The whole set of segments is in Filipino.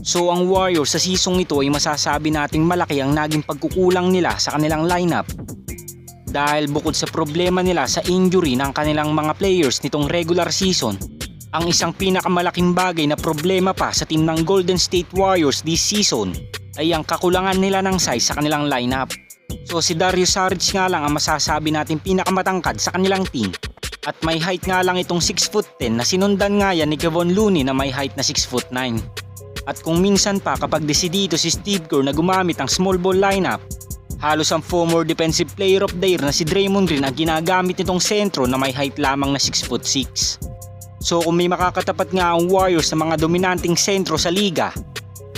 So ang Warriors sa season nito ay masasabi nating malaki ang naging pagkukulang nila sa kanilang lineup. Dahil bukod sa problema nila sa injury ng kanilang mga players nitong regular season, ang isang pinakamalaking bagay na problema pa sa team ng Golden State Warriors this season ay ang kakulangan nila ng size sa kanilang lineup. So si Dario Saric nga lang ang masasabi natin pinakamatangkad sa kanilang team. At may height nga lang itong 6'10" na sinundan nga yan ni Kevon Looney na may height na 6'9". At kung minsan pa kapag desidido si Steve Kerr na gumamit ang small ball lineup, halos ang former defensive player of the year na si Draymond Green ang ginagamit nitong sentro na may height lamang na 6'6". So kung may makakatapat nga ang Warriors sa mga dominanting sentro sa liga,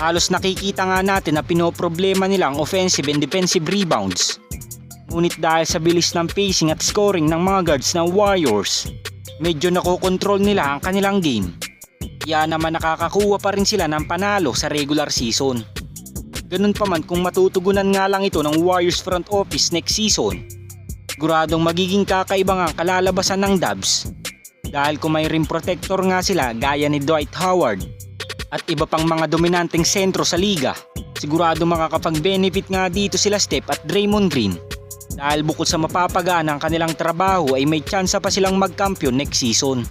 halos nakikita nga natin na pinoproblema nila ang offensive and defensive rebounds. Ngunit dahil sa bilis ng pacing at scoring ng mga guards ng Warriors, medyo nakokontrol nila ang kanilang game. Kaya naman nakakakuha pa rin sila ng panalo sa regular season. Ganun pa man kung matutugunan nga lang ito ng Warriors front office next season, siguradong magiging kakaiba nga ang kalalabasan ng Dubs. Dahil kung may rim protector nga sila gaya ni Dwight Howard at iba pang mga dominanteng sentro sa liga, sigurado makakapag-benefit nga dito sila Steph at Draymond Green. Dahil bukod sa mapapagaan ang kanilang trabaho ay may tsansa pa silang magkampiyon next season.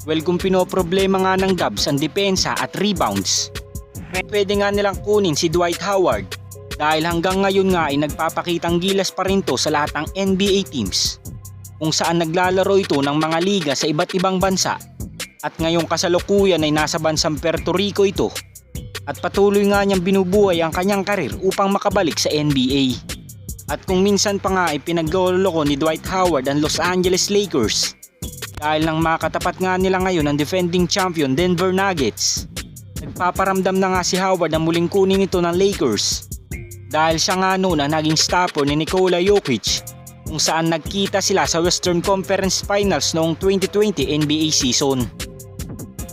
Well, kung pinoproblema nga ng Dubs ang depensa at rebounds, pwede nga nilang kunin si Dwight Howard dahil hanggang ngayon nga ay nagpapakitang gilas pa rin to sa lahat ng NBA teams kung saan naglalaro ito ng mga liga sa iba't ibang bansa. At ngayong kasalukuyan ay nasa bansang Puerto Rico ito at patuloy nga niyang binubuhay ang kanyang karir upang makabalik sa NBA. At kung minsan pa nga ay pinagloloko ni Dwight Howard ang Los Angeles Lakers dahil nang makatapat nga nila ngayon ang defending champion Denver Nuggets, nagpaparamdam na nga si Howard na muling kunin ito ng Lakers dahil siya nga noon ang naging stopper ni Nikola Jokic kung saan nagkita sila sa Western Conference Finals noong 2020 NBA season.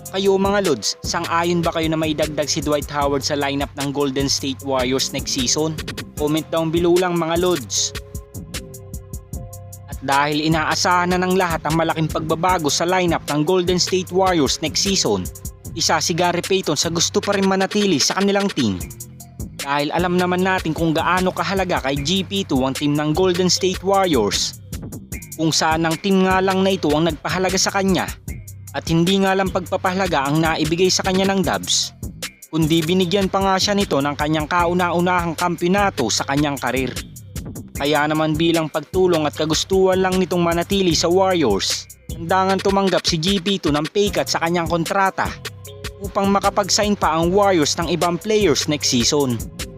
Kayo mga Lods, sang-ayon ba kayo na may dagdag si Dwight Howard sa lineup ng Golden State Warriors next season? Comment down below lang mga Lods. At dahil inaasahan na ng lahat ang malaking pagbabago sa lineup ng Golden State Warriors next season, isa si Gary Payton sa gusto pa rin manatili sa kanilang team. Dahil alam naman natin kung gaano kahalaga kay GP2 ang team ng Golden State Warriors, kung saan ang team nga lang na ito ang nagpahalaga sa kanya at hindi nga lang pagpapahalaga ang naibigay sa kanya ng Dubs, kundi binigyan pa nga siya nito ng kanyang kauna-unahang kampyonato sa kanyang karir. Kaya naman bilang pagtulong at kagustuhan lang nitong manatili sa Warriors, handangan tumanggap si GP2 ng pay cut sa kanyang kontrata upang makapag-sign pa ang Warriors ng ibang players next season.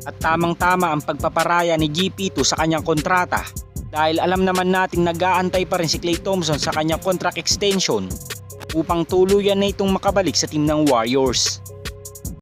At tamang-tama ang pagpaparaya ni GP2 sa kanyang kontrata dahil alam naman nating nag-aantay pa rin si Klay Thompson sa kanyang contract extension upang tuluyan na itong makabalik sa team ng Warriors.